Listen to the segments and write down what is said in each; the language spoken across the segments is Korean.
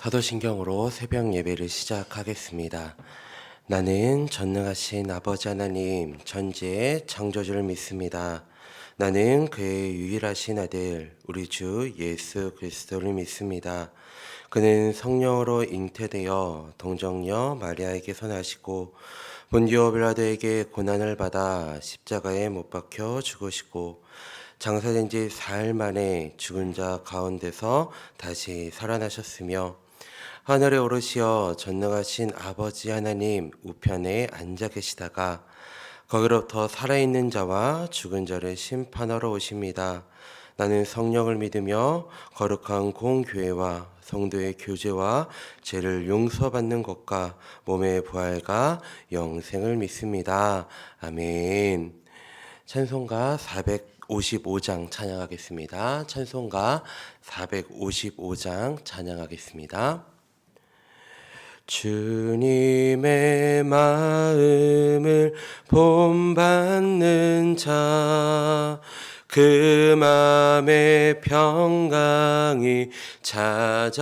사도신경으로 새벽 예배를 시작하겠습니다. 나는 전능하신 아버지 하나님 전지의 창조주를 믿습니다. 나는 그의 유일하신 아들 우리 주 예수 그리스도를 믿습니다. 그는 성령으로 잉태되어 동정녀 마리아에게서 나시고 본디오 빌라도에게 고난을 받아 십자가에 못 박혀 죽으시고 장사된 지 사흘 만에 죽은 자 가운데서 다시 살아나셨으며 하늘에 오르시어 전능하신 아버지 하나님 우편에 앉아 계시다가 거기로부터 살아있는 자와 죽은 자를 심판하러 오십니다. 나는 성령을 믿으며 거룩한 공교회와 성도의 교제와 죄를 용서받는 것과 몸의 부활과 영생을 믿습니다. 아멘. 찬송가 455장 찬양하겠습니다. 찬송가 455장 찬양하겠습니다. 주님의 마음을 본받는 자 그 맘에 평강이 찾아오면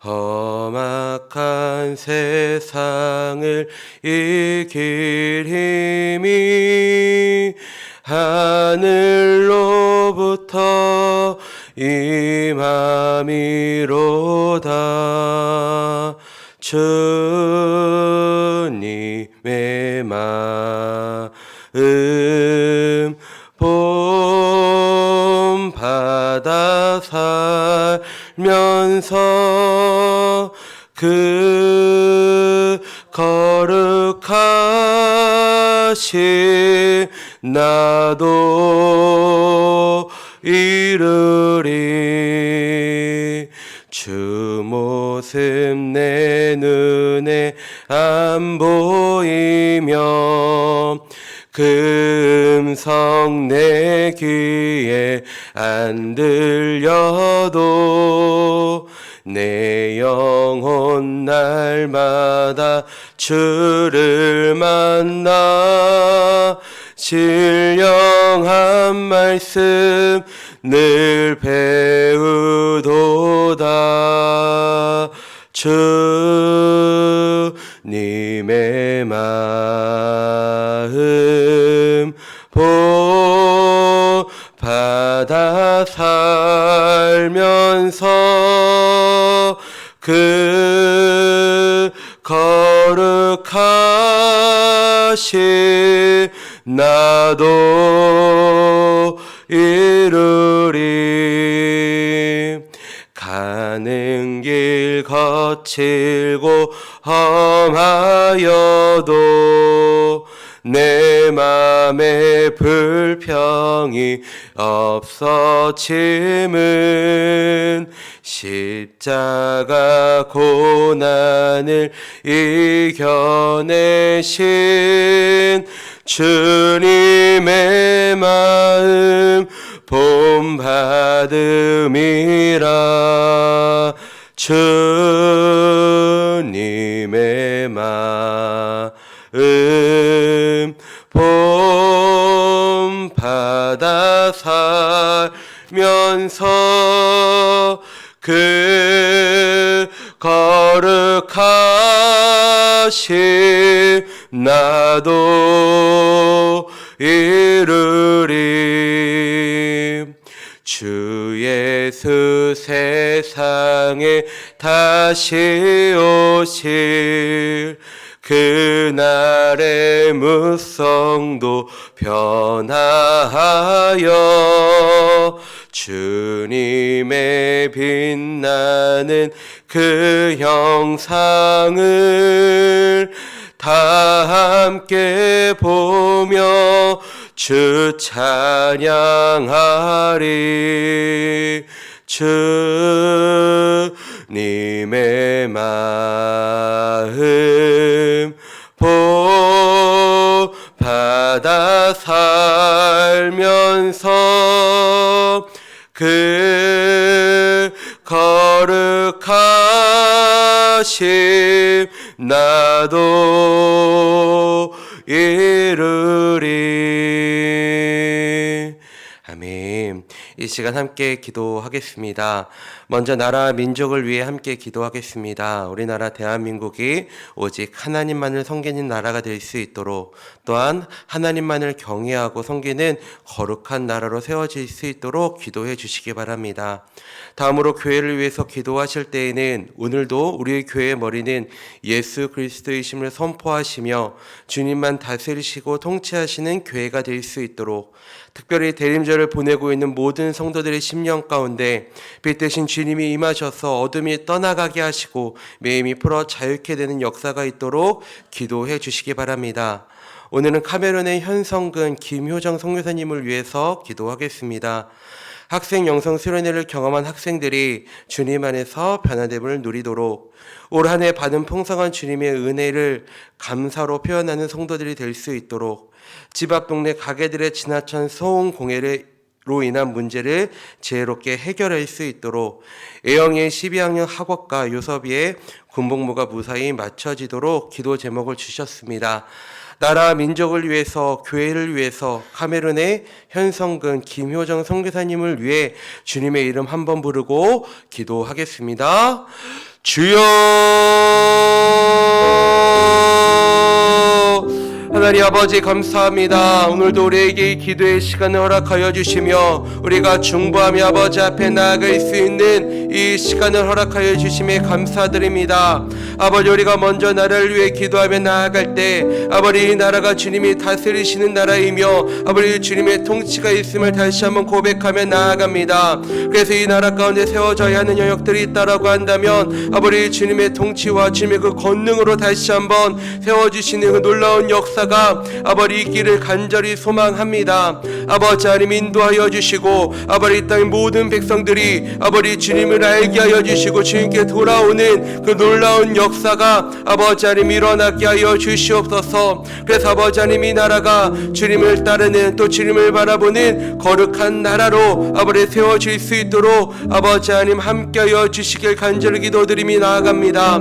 험악한 세상을 이길 힘이 하늘로부터 임함이로다. 주님의 마음 본받아 살면서 그 거룩하신 나도 이르리. 주 모습 내 눈에 안 보이며 그 음성 내 귀에 안 들려도 내 영혼 날마다 주를 만나 신령한 말씀 늘 배우도다. 주님의 마음 본받아 살면서 그 거룩하신 나도 이르리. 가는 길 거칠고 험하여도 내 맘에 불평이 없어짐은 십자가 고난을 이겨내신 주님의 마음 본받음이라. 주님의 마음 본받아 살면서 그 거룩하신 나도 이르리. 주 예수 세상에 다시 오실 그날의 무성도 변화하여 주님의 빛나는 그 형상을 다 함께 보며 주 찬양하리. 주님의 마음 본받아 살면서 그 거룩하신 나도 이르리. 아멘. 이 시간 함께 기도하겠습니다. 먼저 나라 민족을 위해 함께 기도하겠습니다. 우리나라 대한민국이 오직 하나님만을 섬기는 나라가 될 수 있도록, 또한 하나님만을 경외하고 섬기는 거룩한 나라로 세워질 수 있도록 기도해 주시기 바랍니다. 다음으로 교회를 위해서 기도하실 때에는 오늘도 우리의 교회의 머리는 예수 그리스도이심을 선포하시며 주님만 다스리시고 통치하시는 교회가 될 수 있도록, 특별히 대림절을 보내고 있는 모든 성도들의 심령 가운데 빛 대신 주님이 임하셔서 어둠이 떠나가게 하시고 매임이 풀어 자유케 되는 역사가 있도록 기도해 주시기 바랍니다. 오늘은 카메룬의 현성근 김효정 선교사님을 위해서 기도하겠습니다. 학생 영성 수련회를 경험한 학생들이 주님 안에서 변화됨을 누리도록, 올 한 해 받은 풍성한 주님의 은혜를 감사로 표현하는 성도들이 될 수 있도록, 집 앞 동네 가게들의 지나친 소음 공해로 인한 문제를 지혜롭게 해결할 수 있도록, A형의 12학년 학업과 요섭이의 군복무가 무사히 마쳐지도록 기도 제목을 주셨습니다. 나라 민족을 위해서, 교회를 위해서 카메룬의 현성근 김효정 선교사님을 위해 주님의 이름 한번 부르고 기도하겠습니다. 주여! 하나님 아버지 감사합니다. 오늘도 우리에게 이 기도의 시간을 허락하여 주시며 우리가 중보하며 아버지 앞에 나아갈 수 있는 이 시간을 허락하여 주심에 감사드립니다. 아버지, 우리가 먼저 나라를 위해 기도하며 나아갈 때 아버지, 이 나라가 주님이 다스리시는 나라이며 아버지 주님의 통치가 있음을 다시 한번 고백하며 나아갑니다. 그래서 이 나라 가운데 세워져야 하는 영역들이 있다라고 한다면 아버지 주님의 통치와 주님의 그 권능으로 다시 한번 세워주시는 그 놀라운 역사가 아버지 있기를 간절히 소망합니다. 아버지 하나님 인도하여 주시고 아버지 이 땅의 모든 백성들이 아버지 주님을 알게 하여 주시고 주님께 돌아오는 그 놀라운 역사가 아버지 하나님 일어나게 하여 주시옵소서. 그래서 아버지 하나님 이 나라가 주님을 따르는, 또 주님을 바라보는 거룩한 나라로 아버지 세워질 수 있도록 아버지 하나님 함께하여 주시길 간절히 기도드리며 나아갑니다.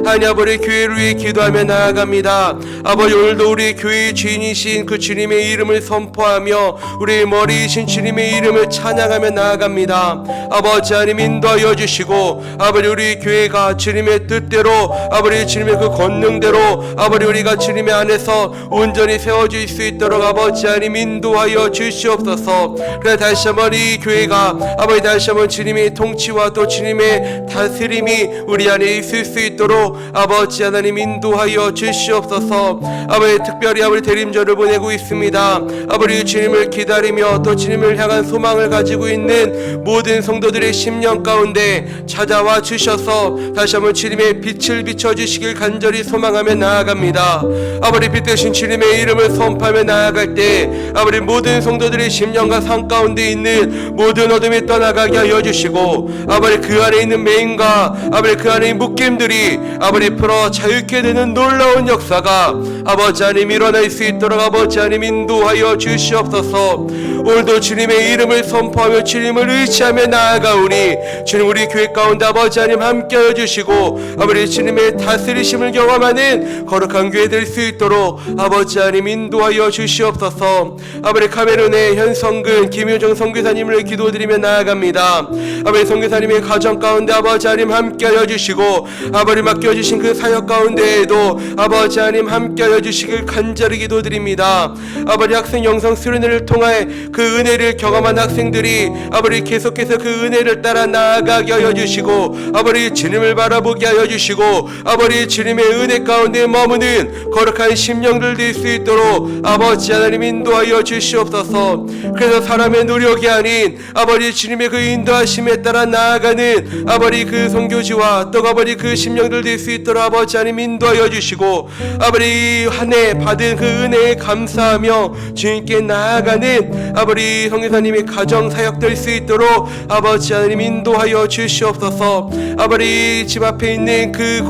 하나님 아버지 교회를 위해 기도하며 나아갑니다. 아버지 오늘도 우리 교회의 주인이신 그 주님의 이름을 선포하며 우리의 머리이신 주님의 이름을 찬양하며 나아갑니다. 아버지 하나님 인도하여 주시고 아버지 우리 교회가 주님의 뜻대로 아버지 주님의 그 권능대로 아버지 우리가 주님의 안에서 온전히 세워질 수 있도록 아버지 하나님 인도하여 주시옵소서. 그래 다시 한번 이 교회가 아버지 다시 한번 주님의 통치와 또 주님의 다스림이 우리 안에 있을 수 있도록 아버지 하나님 인도하여 주시옵소서. 아버지 특별히 아버지 대림절을 보내고 있습니다. 아버지 주님을 기다리며 또 주님을 향한 소망을 가지고 있는 모든 성도들의 심령 가운데 찾아와 주셔서 다시 한번 주님의 빛을 비춰주시길 간절히 소망하며 나아갑니다. 아버지 빛 대신 주님의 이름을 선포하며 나아갈 때 아버지 모든 성도들의 심령과 삶 가운데 있는 모든 어둠이 떠나가게 하여 주시고 아버지 그 안에 있는 매임과 아버지 그 안에 있는 묶임들이 아버지 풀어 자유케 되는 놀라운 역사가 아버지 하나님 일어날 수 있도록 아버지 하나님 인도하여 주시옵소서. 오늘도 주님의 이름을 선포하며 주님을 의지하며 나아가오니 주님 우리 교회 가운데 아버지 하나님 함께하여 주시고 아버지 주님의 다스리심을 경험하는 거룩한 교회 될 수 있도록 아버지 하나님 인도하여 주시옵소서. 아버지 카메룬의 현성근 김효정 선교사님을 기도드리며 나아갑니다. 아버지 선교사님의 가정 가운데 아버지 하나님 함께하여 주시고 아버지 맡겨주신 그 사역 가운데에도 아버지 하나님 함께하여 주시길 간절히 기도드립니다. 아버지 학생 영성 수련회를 통해 그 은혜를 경험한 학생들이 아버지 계속해서 그 은혜를 따라 나아가게 하여 주시고 아버지 주님을 바라보게 하여 주시고 아버지 주님의 은혜 가운데 머무는 거룩한 심령들 될 수 있도록 아버지 하나님 인도하여 주시옵소서. 그래서 사람의 노력이 아닌 아버지 주님의 그 인도하심에 따라 나아가는 아버지 그 선교지와 또 아버지 그 심령들 될 수 있도록 아버지 하나님 인도하여 주시고 아버지 한 해 받은 그 은혜에 감사하며 주님께 나아가는 아버지 선교사님의 가정 사역 될 수 있도록 아버지 하나님 인도하여 주시옵소서. 아버지 집 앞에 있는 그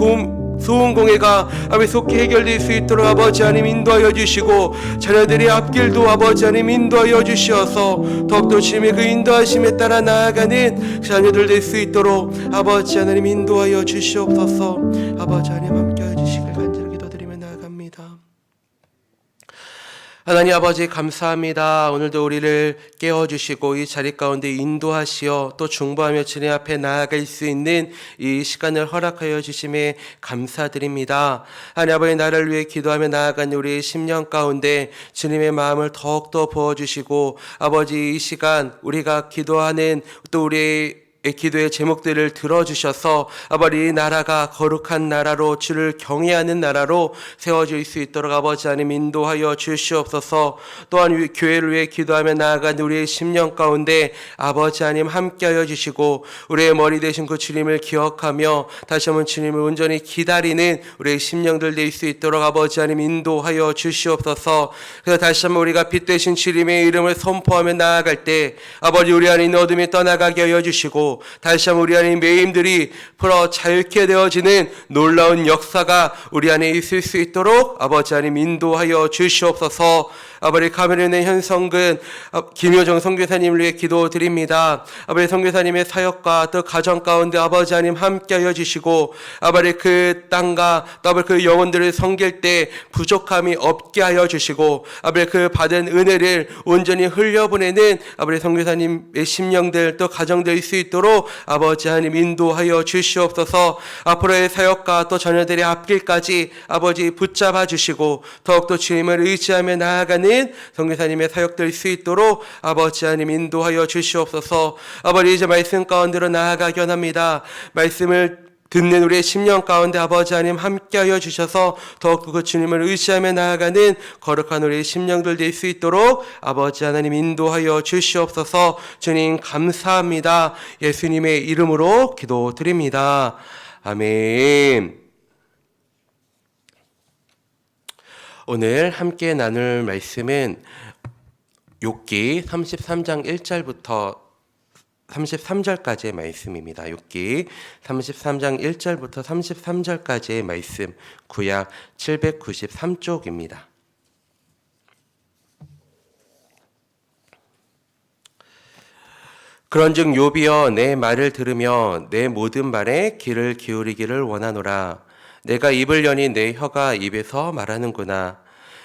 소음 공해가 아버지 속히 해결될 수 있도록 아버지 하나님 인도하여 주시고 자녀들의 앞길도 아버지 하나님 인도하여 주시어서 더욱더 주님의 그 인도하심에 따라 나아가는 자녀들 될 수 있도록 아버지 하나님 인도하여 주시옵소서. 아버지 하나님 함께하여 주시길 간절히 기도드리며 나아갑니다. 하나님 아버지 감사합니다. 오늘도 우리를 깨워주시고 이 자리 가운데 인도하시어 또 중보하며 주님 앞에 나아갈 수 있는 이 시간을 허락하여 주심에 감사드립니다. 하나님 아버지 나를 위해 기도하며 나아간 우리의 심령 가운데 주님의 마음을 더욱더 부어주시고 아버지 이 시간 우리가 기도하는 또 우리의 기도의 제목들을 들어주셔서 아버지 이 나라가 거룩한 나라로 주를 경외하는 나라로 세워질 수 있도록 아버지 하나님 인도하여 주시옵소서. 또한 교회를 위해 기도하며 나아간 우리의 심령 가운데 아버지 하나님 함께하여 주시고 우리의 머리 되신 그 주님을 기억하며 다시 한번 주님을 온전히 기다리는 우리의 심령들 될 수 있도록 아버지 하나님 인도하여 주시옵소서. 그래서 다시 한번 우리가 빛 되신 주님의 이름을 선포하며 나아갈 때 아버지 우리 안에 있는 어둠이 떠나가게 하여 주시고 다시 한번 우리 안에 매임들이 풀어 자유케 되어지는 놀라운 역사가 우리 안에 있을 수 있도록 아버지 하나님 인도하여 주시옵소서. 아버지 카메룬의 현성근 김효정 선교사님을 위해 기도드립니다. 아버지 선교사님의 사역과 또 가정 가운데 아버지 하나님 함께하여 주시고 아버지 그 땅과 또 아버지 그 영혼들을 섬길 때 부족함이 없게 하여 주시고 아버지 그 받은 은혜를 온전히 흘려보내는 아버지 선교사님의 심령들 또 가정될 수 있도록 아버지 하나님 인도하여 주시옵소서. 앞으로의 사역과 또 자녀들의 앞길까지 아버지 붙잡아 주시고 더욱더 주님을 의지하며 나아가는 선교사님의 사역될 수 있도록 아버지 하나님 인도하여 주시옵소서. 아버지 이제 말씀 가운데로 나아가기 원합니다. 말씀을 듣는 우리의 심령 가운데 아버지 하나님 함께하여 주셔서 더욱더 그 주님을 의지하며 나아가는 거룩한 우리의 심령들 될 수 있도록 아버지 하나님 인도하여 주시옵소서. 주님 감사합니다. 예수님의 이름으로 기도드립니다. 아멘. 오늘 함께 나눌 말씀은 욥기 33장 1절부터 33절까지의 말씀입니다. 욥기 33장 1절부터 33절까지의 말씀, 구약 793쪽입니다. 그런즉 욥이여 내 말을 들으며 내 모든 말에 귀를 기울이기를 원하노라. 내가 입을 여니 내 혀가 입에서 말하는구나.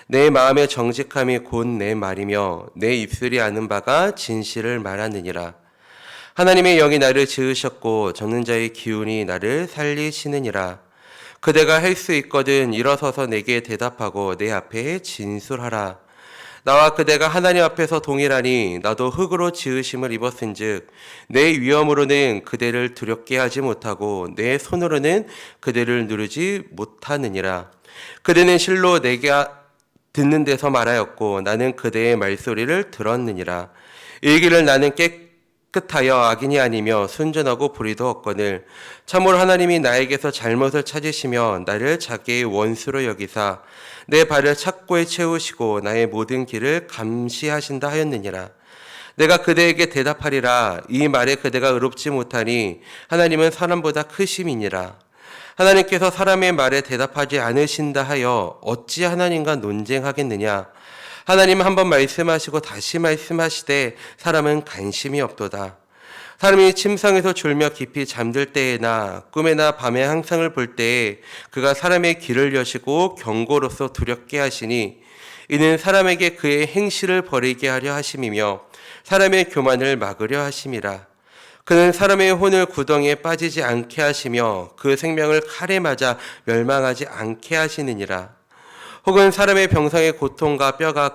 내 마음의 정직함이 곧 내 말이며 내 입술이 아는 바가 진실을 말하느니라. 하나님의 영이 나를 지으셨고 적는 자의 기운이 나를 살리시느니라. 그대가 할 수 있거든 일어서서 내게 대답하고 내 앞에 진술하라. 나와 그대가 하나님 앞에서 동일하니 나도 흙으로 지으심을 입었은즉 내 위엄으로는 그대를 두렵게 하지 못하고 내 손으로는 그대를 누르지 못하느니라. 그대는 실로 내가 듣는 데서 말하였고 나는 그대의 말소리를 들었느니라. 일기를 나는 깨끗하여 악인이 아니며 순전하고 불의도 없거늘 참으로 하나님이 나에게서 잘못을 찾으시며 나를 자기의 원수로 여기사 내 발을 착고에 채우시고 나의 모든 길을 감시하신다 하였느니라. 내가 그대에게 대답하리라. 이 말에 그대가 의롭지 못하니 하나님은 사람보다 크심이니라. 하나님께서 사람의 말에 대답하지 않으신다 하여 어찌 하나님과 논쟁하겠느냐. 하나님은 한번 말씀하시고 다시 말씀하시되 사람은 관심이 없도다. 사람이 침상에서 졸며 깊이 잠들 때에나 꿈에나 밤에 항상을 볼 때에 그가 사람의 길을 여시고 경고로서 두렵게 하시니 이는 사람에게 그의 행실을 버리게 하려 하심이며 사람의 교만을 막으려 하심이라. 그는 사람의 혼을 구덩이에 빠지지 않게 하시며 그 생명을 칼에 맞아 멸망하지 않게 하시느니라. 혹은 사람의 병상의 고통과 뼈가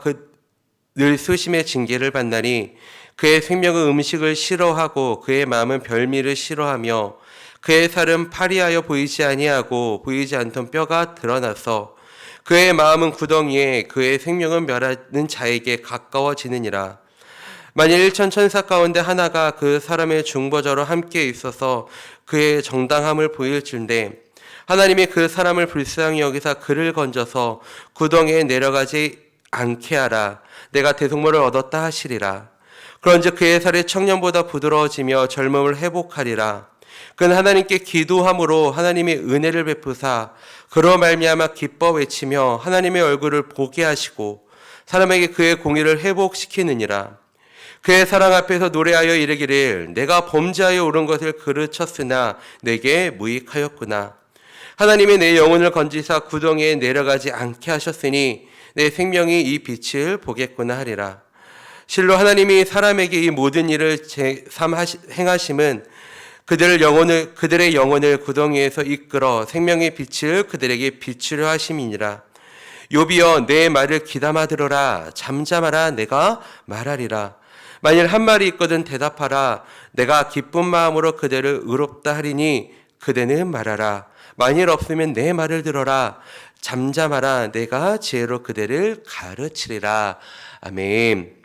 늘 수심의 징계를 받나니 그의 생명은 음식을 싫어하고 그의 마음은 별미를 싫어하며 그의 살은 파리하여 보이지 아니하고 보이지 않던 뼈가 드러나서 그의 마음은 구덩이에 그의 생명은 멸하는 자에게 가까워지느니라. 만일 일천 천사 가운데 하나가 그 사람의 중보자로 함께 있어서 그의 정당함을 보일진대 하나님이 그 사람을 불쌍히 여기사 그를 건져서 구덩이에 내려가지 않게 하라. 내가 대속물을 얻었다 하시리라. 그런즉 그의 살이 청년보다 부드러워지며 젊음을 회복하리라. 그는 하나님께 기도함으로 하나님의 은혜를 베푸사 그로 말미암아 기뻐 외치며 하나님의 얼굴을 보게 하시고 사람에게 그의 공의를 회복시키느니라. 그의 사랑 앞에서 노래하여 이르기를 내가 범죄하여 옳은 것을 그르쳤으나 내게 무익하였구나. 하나님이 내 영혼을 건지사 구덩이에 내려가지 않게 하셨으니 내 생명이 이 빛을 보겠구나 하리라. 실로 하나님이 사람에게 이 모든 일을 행하심은 그들의 영혼을 구덩이에서 이끌어 생명의 빛을 그들에게 비추려 하심이니라. 욥이여 내 말을 귀담아 들어라. 잠잠하라. 내가 말하리라. 만일 한 말이 있거든 대답하라. 내가 기쁜 마음으로 그대를 의롭다 하리니 그대는 말하라. 만일 없으면 내 말을 들어라. 잠잠하라. 내가 지혜로 그대를 가르치리라. 아멘.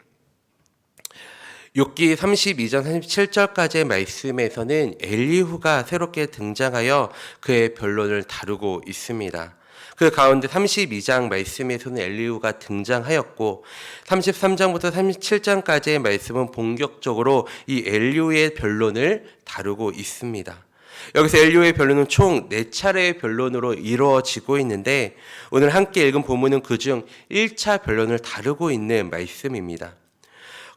욥기 32장 37절까지의 말씀에서는 엘리후가 새롭게 등장하여 그의 변론을 다루고 있습니다. 그 가운데 32장 말씀에서는 엘리후가 등장하였고 33장부터 37장까지의 말씀은 본격적으로 이 엘리후의 변론을 다루고 있습니다. 여기서 엘리후의 변론은 총 4차례의 변론으로 이루어지고 있는데 오늘 함께 읽은 본문은 그중 1차 변론을 다루고 있는 말씀입니다.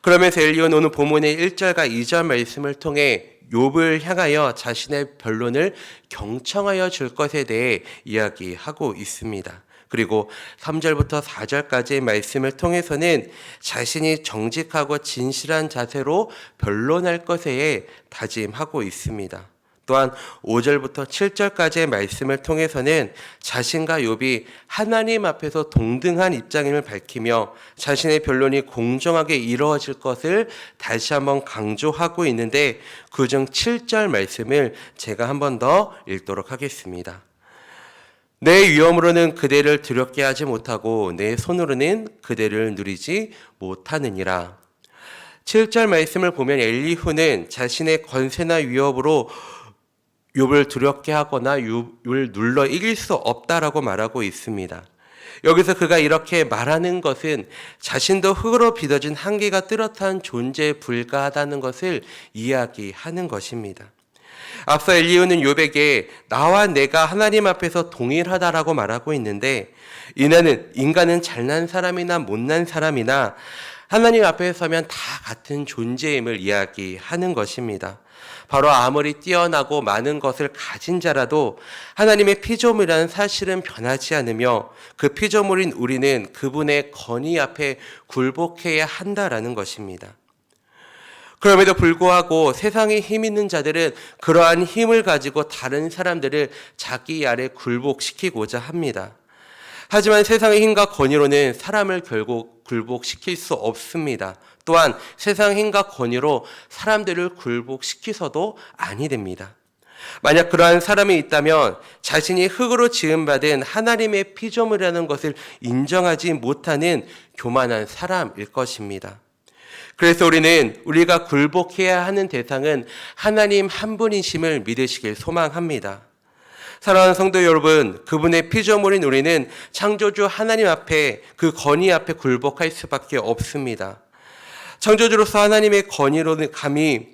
그러면서 엘리후는 오늘 본문의 1절과 2절 말씀을 통해 욥을 향하여 자신의 변론을 경청하여 줄 것에 대해 이야기하고 있습니다. 그리고 3절부터 4절까지의 말씀을 통해서는 자신이 정직하고 진실한 자세로 변론할 것에 다짐하고 있습니다. 또한 5절부터 7절까지의 말씀을 통해서는 자신과 욥이 하나님 앞에서 동등한 입장임을 밝히며 자신의 변론이 공정하게 이루어질 것을 다시 한번 강조하고 있는데 그중 7절 말씀을 제가 한 번 더 읽도록 하겠습니다. 내 위엄으로는 그대를 두렵게 하지 못하고 내 손으로는 그대를 누리지 못하느니라. 7절 말씀을 보면 엘리후는 자신의 권세나 위협으로 욥을 두렵게 하거나 욥을 눌러 이길 수 없다라고 말하고 있습니다. 여기서 그가 이렇게 말하는 것은 자신도 흙으로 빚어진 한계가 뚜렷한 존재에 불과하다는 것을 이야기하는 것입니다. 앞서 엘리후는 욥에게 나와 내가 하나님 앞에서 동일하다라고 말하고 있는데 이는 인간은 잘난 사람이나 못난 사람이나 하나님 앞에 서면 다 같은 존재임을 이야기하는 것입니다. 바로 아무리 뛰어나고 많은 것을 가진 자라도 하나님의 피조물이라는 사실은 변하지 않으며 그 피조물인 우리는 그분의 권위 앞에 굴복해야 한다라는 것입니다. 그럼에도 불구하고 세상에 힘 있는 자들은 그러한 힘을 가지고 다른 사람들을 자기 아래 굴복시키고자 합니다. 하지만 세상의 힘과 권위로는 사람을 결국 굴복시킬 수 없습니다. 또한 세상의 힘과 권위로 사람들을 굴복시키서도 아니 됩니다. 만약 그러한 사람이 있다면 자신이 흙으로 지음받은 하나님의 피조물이라는 것을 인정하지 못하는 교만한 사람일 것입니다. 그래서 우리가 굴복해야 하는 대상은 하나님 한 분이심을 믿으시길 소망합니다. 사랑하는 성도 여러분, 그분의 피조물인 우리는 창조주 하나님 앞에 그 권위 앞에 굴복할 수밖에 없습니다. 창조주로서 하나님의 권위로는 감히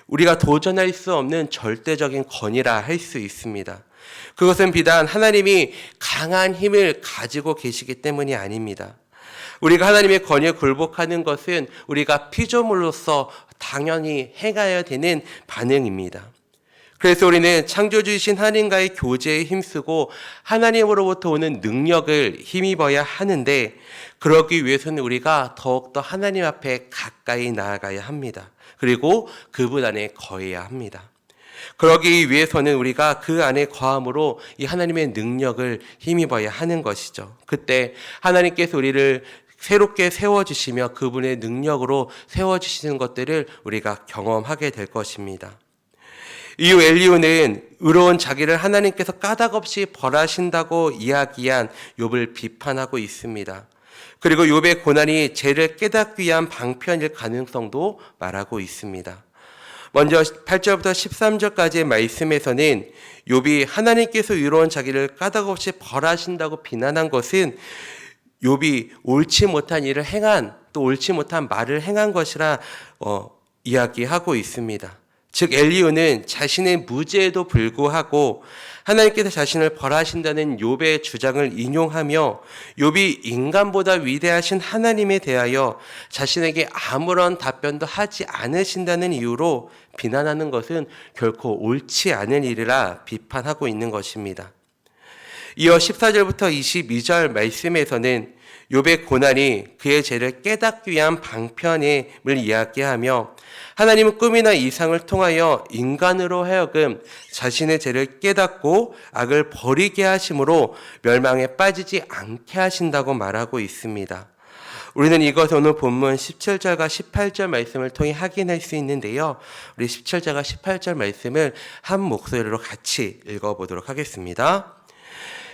우리가 도전할 수 없는 절대적인 권위라 할 수 있습니다. 그것은 비단 하나님이 강한 힘을 가지고 계시기 때문이 아닙니다. 우리가 하나님의 권위에 굴복하는 것은 우리가 피조물로서 당연히 행해야 되는 반응입니다. 그래서 우리는 창조주이신 하나님과의 교제에 힘쓰고 하나님으로부터 오는 능력을 힘입어야 하는데 그러기 위해서는 우리가 더욱더 하나님 앞에 가까이 나아가야 합니다. 그리고 그분 안에 거해야 합니다. 그러기 위해서는 우리가 그 안에 거함으로 이 하나님의 능력을 힘입어야 하는 것이죠. 그때 하나님께서 우리를 새롭게 세워주시며 그분의 능력으로 세워주시는 것들을 우리가 경험하게 될 것입니다. 이후 엘리후는 의로운 자기를 하나님께서 까닭없이 벌하신다고 이야기한 욥을 비판하고 있습니다. 그리고 욥의 고난이 죄를 깨닫기 위한 방편일 가능성도 말하고 있습니다. 먼저 8절부터 13절까지의 말씀에서는 욥이 하나님께서 의로운 자기를 까닭없이 벌하신다고 비난한 것은 욥이 옳지 못한 일을 행한 또 옳지 못한 말을 행한 것이라 이야기하고 있습니다. 즉 엘리후는 자신의 무죄에도 불구하고 하나님께서 자신을 벌하신다는 욥의 주장을 인용하며 욥이 인간보다 위대하신 하나님에 대하여 자신에게 아무런 답변도 하지 않으신다는 이유로 비난하는 것은 결코 옳지 않은 일이라 비판하고 있는 것입니다. 이어 14절부터 22절 말씀에서는 욥의 고난이 그의 죄를 깨닫기 위한 방편임을 이야기하며 하나님은 꿈이나 이상을 통하여 인간으로 하여금 자신의 죄를 깨닫고 악을 버리게 하심으로 멸망에 빠지지 않게 하신다고 말하고 있습니다. 우리는 이것을 오늘 본문 17절과 18절 말씀을 통해 확인할 수 있는데요. 우리 17절과 18절 말씀을 한 목소리로 같이 읽어보도록 하겠습니다.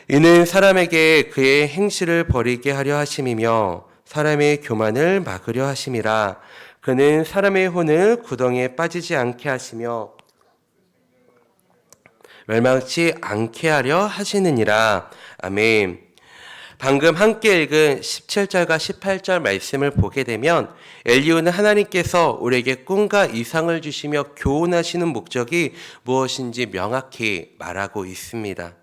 이는 사람에게 그의 행실을 버리게 하려 하심이며 사람의 교만을 막으려 하심이라. 그는 사람의 혼을 구덩이에 빠지지 않게 하시며 멸망치 않게 하려 하시느니라. 아멘. 방금 함께 읽은 17절과 18절 말씀을 보게 되면 엘리후는 하나님께서 우리에게 꿈과 이상을 주시며 교훈하시는 목적이 무엇인지 명확히 말하고 있습니다.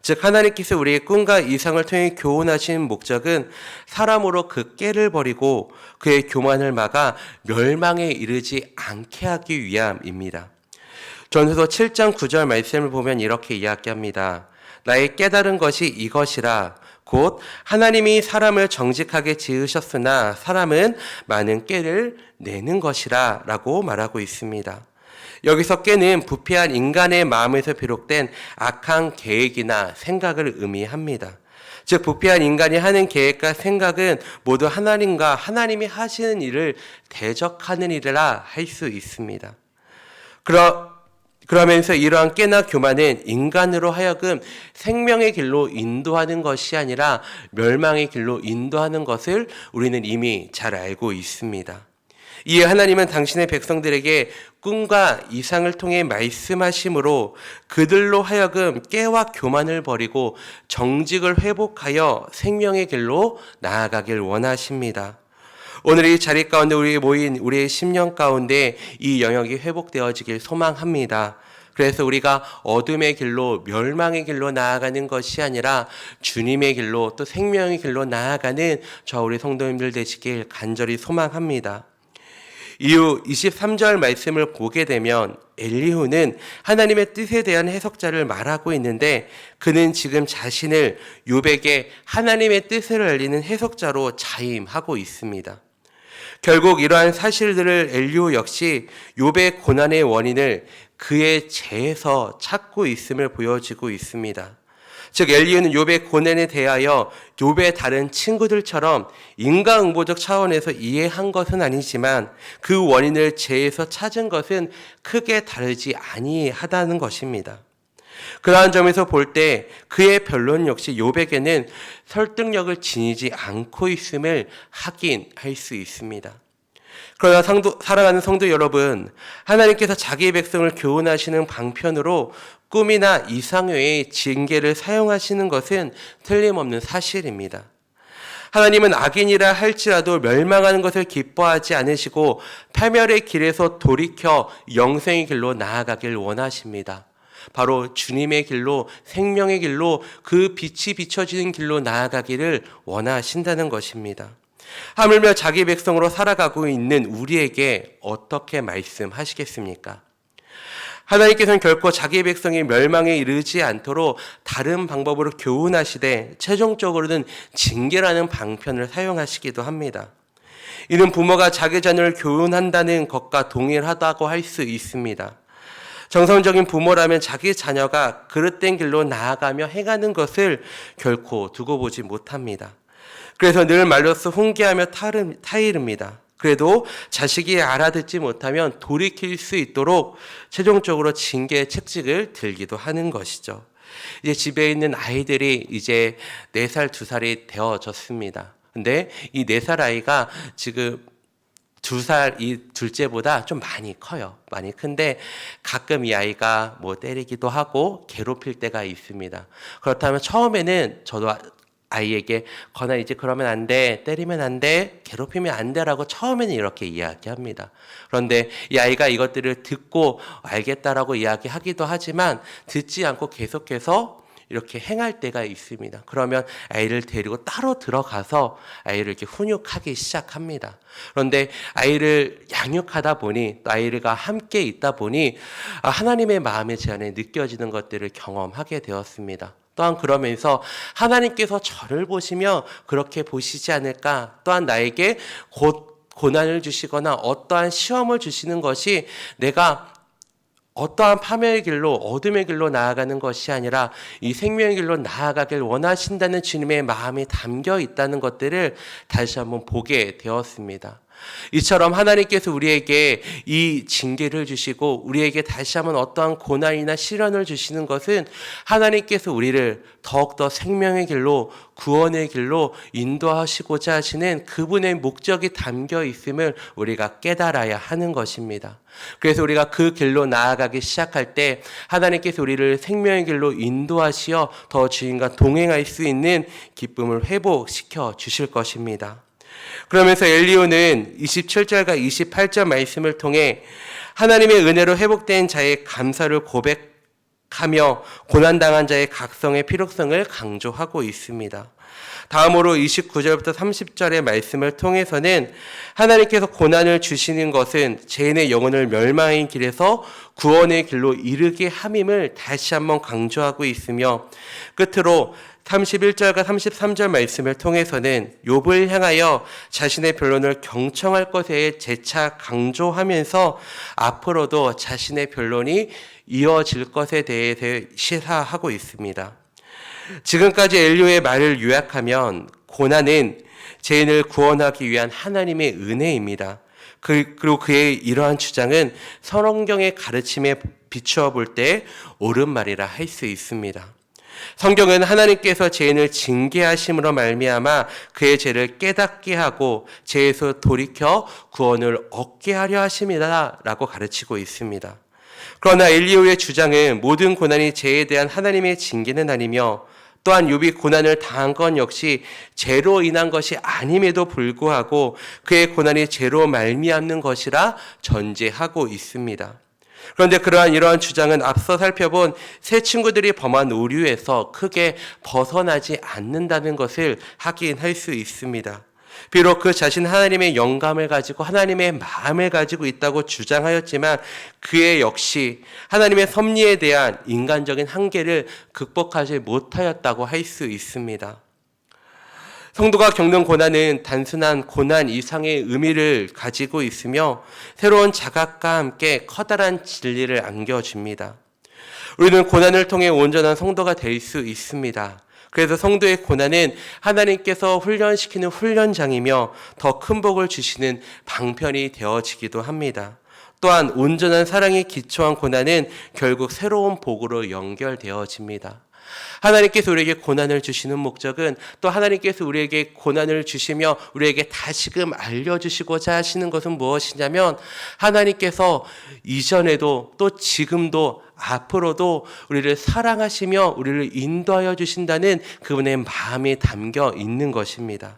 즉 하나님께서 우리의 꿈과 이상을 통해 교훈하시는 목적은 사람으로 그 깨를 버리고 그의 교만을 막아 멸망에 이르지 않게 하기 위함입니다. 전서서 7장 9절 말씀을 보면 이렇게 이야기합니다. 나의 깨달은 것이 이것이라. 곧 하나님이 사람을 정직하게 지으셨으나 사람은 많은 깨를 내는 것이라 라고 말하고 있습니다. 여기서 깨는 부패한 인간의 마음에서 비롯된 악한 계획이나 생각을 의미합니다. 즉 부패한 인간이 하는 계획과 생각은 모두 하나님과 하나님이 하시는 일을 대적하는 일이라 할 수 있습니다. 그러면서 이러한 깨나 교만은 인간으로 하여금 생명의 길로 인도하는 것이 아니라 멸망의 길로 인도하는 것을 우리는 이미 잘 알고 있습니다. 이에 하나님은 당신의 백성들에게 꿈과 이상을 통해 말씀하심으로 그들로 하여금 깨와 교만을 버리고 정직을 회복하여 생명의 길로 나아가길 원하십니다. 오늘 이 자리 가운데 우리 모인 우리의 심령 가운데 이 영역이 회복되어지길 소망합니다. 그래서 우리가 어둠의 길로 멸망의 길로 나아가는 것이 아니라 주님의 길로 또 생명의 길로 나아가는 저 우리 성도님들 되시길 간절히 소망합니다. 이후 23절 말씀을 보게 되면 엘리후는 하나님의 뜻에 대한 해석자를 말하고 있는데 그는 지금 자신을 욥에게 하나님의 뜻을 알리는 해석자로 자임하고 있습니다. 결국 이러한 사실들을 엘리후 역시 욥의 고난의 원인을 그의 죄에서 찾고 있음을 보여지고 있습니다. 즉 엘리후는 욥의 고난에 대하여 욥의 다른 친구들처럼 인과응보적 차원에서 이해한 것은 아니지만 그 원인을 죄에서 찾은 것은 크게 다르지 아니하다는 것입니다. 그러한 점에서 볼 때 그의 변론 역시 욥에게는 설득력을 지니지 않고 있음을 확인할 수 있습니다. 그러나 사랑하는 성도 여러분, 하나님께서 자기의 백성을 교훈하시는 방편으로 꿈이나 이상 외의 징계를 사용하시는 것은 틀림없는 사실입니다. 하나님은 악인이라 할지라도 멸망하는 것을 기뻐하지 않으시고 파멸의 길에서 돌이켜 영생의 길로 나아가길 원하십니다. 바로 주님의 길로, 생명의 길로, 그 빛이 비춰지는 길로 나아가기를 원하신다는 것입니다. 하물며 자기 백성으로 살아가고 있는 우리에게 어떻게 말씀하시겠습니까? 하나님께서는 결코 자기 백성이 멸망에 이르지 않도록 다른 방법으로 교훈하시되 최종적으로는 징계라는 방편을 사용하시기도 합니다. 이는 부모가 자기 자녀를 교훈한다는 것과 동일하다고 할 수 있습니다. 정상적인 부모라면 자기 자녀가 그릇된 길로 나아가며 행하는 것을 결코 두고 보지 못합니다. 그래서 늘 말로써 훈계하며 타이릅니다. 그래도 자식이 알아듣지 못하면 돌이킬 수 있도록 최종적으로 징계의 책찍을 들기도 하는 것이죠. 이제 집에 있는 아이들이 이제 4살, 2살이 되어졌습니다. 근데 이 4살 아이가 지금 2살 이 둘째보다 좀 많이 커요. 많이 큰데 가끔 이 아이가 뭐 때리기도 하고 괴롭힐 때가 있습니다. 그렇다면 처음에는 저도 아이에게 건아 이제 그러면 안 돼, 때리면 안 돼, 괴롭히면 안 돼라고 처음에는 이렇게 이야기합니다. 그런데 이 아이가 이것들을 듣고 알겠다라고 이야기하기도 하지만 듣지 않고 계속해서 이렇게 행할 때가 있습니다. 그러면 아이를 데리고 따로 들어가서 아이를 이렇게 훈육하기 시작합니다. 그런데 아이를 양육하다 보니 또 아이가 함께 있다 보니 하나님의 마음의 제안에 느껴지는 것들을 경험하게 되었습니다. 또한 그러면서 하나님께서 저를 보시며 그렇게 보시지 않을까? 또한 나에게 곧 고난을 주시거나 어떠한 시험을 주시는 것이 내가 어떠한 파멸의 길로 어둠의 길로 나아가는 것이 아니라 이 생명의 길로 나아가길 원하신다는 주님의 마음이 담겨 있다는 것들을 다시 한번 보게 되었습니다. 이처럼 하나님께서 우리에게 이 징계를 주시고 우리에게 다시 한번 어떠한 고난이나 시련을 주시는 것은 하나님께서 우리를 더욱더 생명의 길로 구원의 길로 인도하시고자 하시는 그분의 목적이 담겨 있음을 우리가 깨달아야 하는 것입니다. 그래서 우리가 그 길로 나아가기 시작할 때 하나님께서 우리를 생명의 길로 인도하시어 더 주님과 동행할 수 있는 기쁨을 회복시켜 주실 것입니다. 그러면서 엘리야는 27절과 28절 말씀을 통해 하나님의 은혜로 회복된 자의 감사를 고백하며 고난당한 자의 각성의 필요성을 강조하고 있습니다. 다음으로 29절부터 30절의 말씀을 통해서는 하나님께서 고난을 주시는 것은 죄인의 영혼을 멸망의 길에서 구원의 길로 이르게 함임을 다시 한번 강조하고 있으며 끝으로 31절과 33절 말씀을 통해서는 욥을 향하여 자신의 변론을 경청할 것에 재차 강조하면서 앞으로도 자신의 변론이 이어질 것에 대해서 시사하고 있습니다. 지금까지 엘리야의 말을 요약하면 고난은 죄인을 구원하기 위한 하나님의 은혜입니다. 그리고 그의 이러한 주장은 성경의 가르침에 비추어 볼 때 옳은 말이라 할 수 있습니다. 성경은 하나님께서 죄인을 징계하심으로 말미암아 그의 죄를 깨닫게 하고 죄에서 돌이켜 구원을 얻게 하려 하심이다 라고 가르치고 있습니다. 그러나 엘리야의 주장은 모든 고난이 죄에 대한 하나님의 징계는 아니며 또한 욥이 고난을 당한 건 역시 죄로 인한 것이 아님에도 불구하고 그의 고난이 죄로 말미암는 것이라 전제하고 있습니다. 그런데 이러한 주장은 앞서 살펴본 세 친구들이 범한 오류에서 크게 벗어나지 않는다는 것을 확인할 수 있습니다. 비록 그 자신 하나님의 영감을 가지고 하나님의 마음을 가지고 있다고 주장하였지만 그의 역시 하나님의 섭리에 대한 인간적인 한계를 극복하지 못하였다고 할 수 있습니다. 성도가 겪는 고난은 단순한 고난 이상의 의미를 가지고 있으며 새로운 자각과 함께 커다란 진리를 안겨줍니다. 우리는 고난을 통해 온전한 성도가 될 수 있습니다. 그래서 성도의 고난은 하나님께서 훈련시키는 훈련장이며 더 큰 복을 주시는 방편이 되어지기도 합니다. 또한 온전한 사랑에 기초한 고난은 결국 새로운 복으로 연결되어집니다. 하나님께서 우리에게 고난을 주시는 목적은 또 하나님께서 우리에게 고난을 주시며 우리에게 다시금 알려주시고자 하시는 것은 무엇이냐면 하나님께서 이전에도 또 지금도 앞으로도 우리를 사랑하시며 우리를 인도하여 주신다는 그분의 마음이 담겨 있는 것입니다.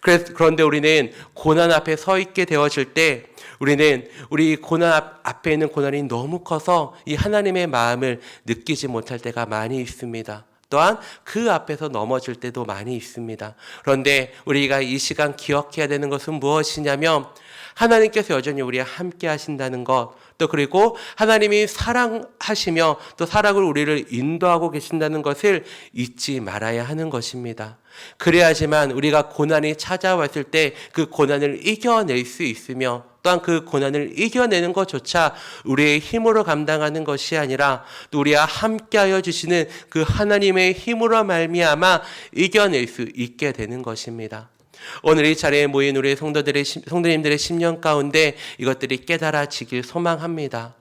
그런데 우리는 고난 앞에 서 있게 되어질 때 우리는 우리 고난 앞에 있는 고난이 너무 커서 이 하나님의 마음을 느끼지 못할 때가 많이 있습니다. 또한 그 앞에서 넘어질 때도 많이 있습니다. 그런데 우리가 이 시간 기억해야 되는 것은 무엇이냐면 하나님께서 여전히 우리와 함께 하신다는 것, 또 그리고 하나님이 사랑하시며 또 사랑을 우리를 인도하고 계신다는 것을 잊지 말아야 하는 것입니다. 그래야지만 우리가 고난이 찾아왔을 때 그 고난을 이겨낼 수 있으며 또한 그 고난을 이겨내는 것조차 우리의 힘으로 감당하는 것이 아니라 또 우리와 함께하여 주시는 그 하나님의 힘으로 말미암아 이겨낼 수 있게 되는 것입니다. 오늘 이 자리에 모인 우리 성도님들의 심령 가운데 이것들이 깨달아지길 소망합니다.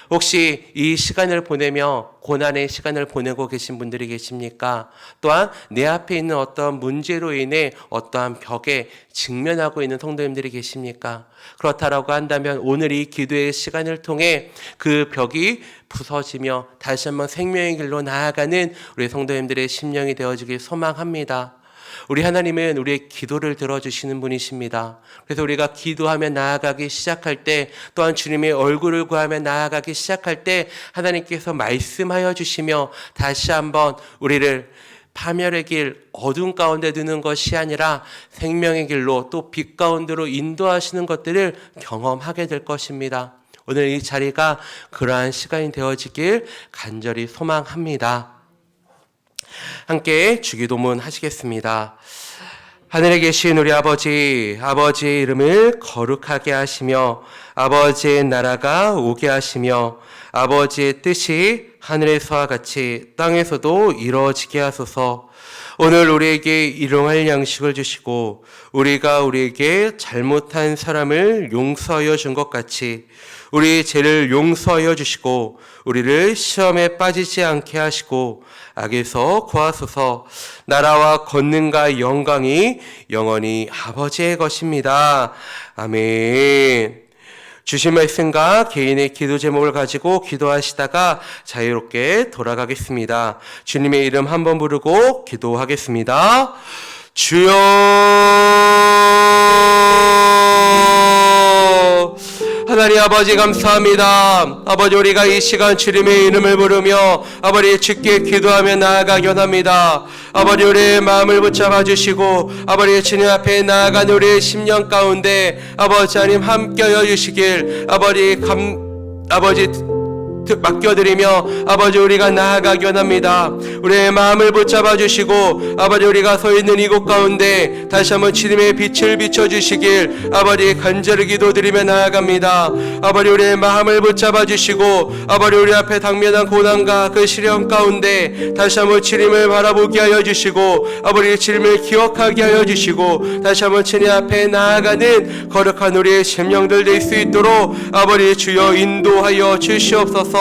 혹시 이 시간을 보내며 고난의 시간을 보내고 계신 분들이 계십니까? 또한 내 앞에 있는 어떠한 문제로 인해 어떠한 벽에 직면하고 있는 성도님들이 계십니까? 그렇다라고 한다면 오늘 이 기도의 시간을 통해 그 벽이 부서지며 다시 한번 생명의 길로 나아가는 우리 성도님들의 심령이 되어지길 소망합니다. 우리 하나님은 우리의 기도를 들어주시는 분이십니다. 그래서 우리가 기도하며 나아가기 시작할 때 또한 주님의 얼굴을 구하며 나아가기 시작할 때 하나님께서 말씀하여 주시며 다시 한번 우리를 파멸의 길, 어둠 가운데 두는 것이 아니라 생명의 길로 또 빛 가운데로 인도하시는 것들을 경험하게 될 것입니다. 오늘 이 자리가 그러한 시간이 되어지길 간절히 소망합니다. 함께 주기도문 하시겠습니다. 하늘에 계신 우리 아버지, 아버지의 이름을 거룩하게 하시며 아버지의 나라가 오게 하시며 아버지의 뜻이 하늘에서와 같이 땅에서도 이루어지게 하소서. 오늘 우리에게 일용할 양식을 주시고 우리가 우리에게 잘못한 사람을 용서하여 준 것 같이 우리 죄를 용서하여 주시고 우리를 시험에 빠지지 않게 하시고 악에서 구하소서. 나라와 권능과 영광이 영원히 아버지의 것입니다. 아멘. 주신 말씀과 개인의 기도 제목을 가지고 기도하시다가 자유롭게 돌아가겠습니다. 주님의 이름 한번 부르고 기도하겠습니다. 주여, 하나님 아버지 감사합니다. 아버지, 우리가 이 시간 주님의 이름을 부르며 아버지 주께 기도하며 나아가기 원합니다. 아버지, 우리의 마음을 붙잡아 주시고 아버지 주님 앞에 나아간 우리의 심령 가운데 아버지 하나님 함께하여 주시길 아버지 맡겨드리며 아버지 우리가 나아가기 원합니다. 우리의 마음을 붙잡아 주시고 아버지 우리가 서 있는 이곳 가운데 다시 한번 주님의 빛을 비춰주시길 아버지 간절히 기도드리며 나아갑니다. 아버지 우리의 마음을 붙잡아 주시고 아버지 우리 앞에 당면한 고난과 그 시련 가운데 다시 한번 주님을 바라보게 하여 주시고 아버지 주님을 기억하게 하여 주시고 다시 한번 주님 앞에 나아가는 거룩한 우리의 심령들 될 수 있도록 아버지 주여 인도하여 주시옵소서.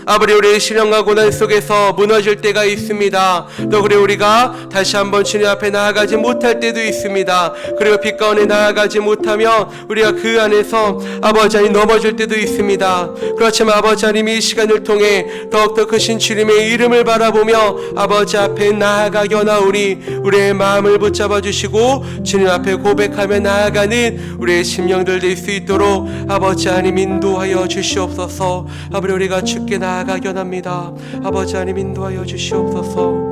아버지, 우리의 시련과 고난 속에서 무너질 때가 있습니다. 또 그리고 우리가 다시 한번 주님 앞에 나아가지 못할 때도 있습니다. 그리고 빛 가운데 나아가지 못하면 우리가 그 안에서 아버지 하나님 넘어질 때도 있습니다. 그렇지만 아버지 하나님 이 시간을 통해 더욱더 크신 주님의 이름을 바라보며 아버지 앞에 나아가기 원하오니 우리의 마음을 붙잡아 주시고 주님 앞에 고백하며 나아가는 우리의 심령들 될 수 있도록 아버지 하나님 인도하여 주시옵소서. 아버지, 우리가 주께 나아가기 원합니다. 아버지 하나님 인도하여 주시옵소서.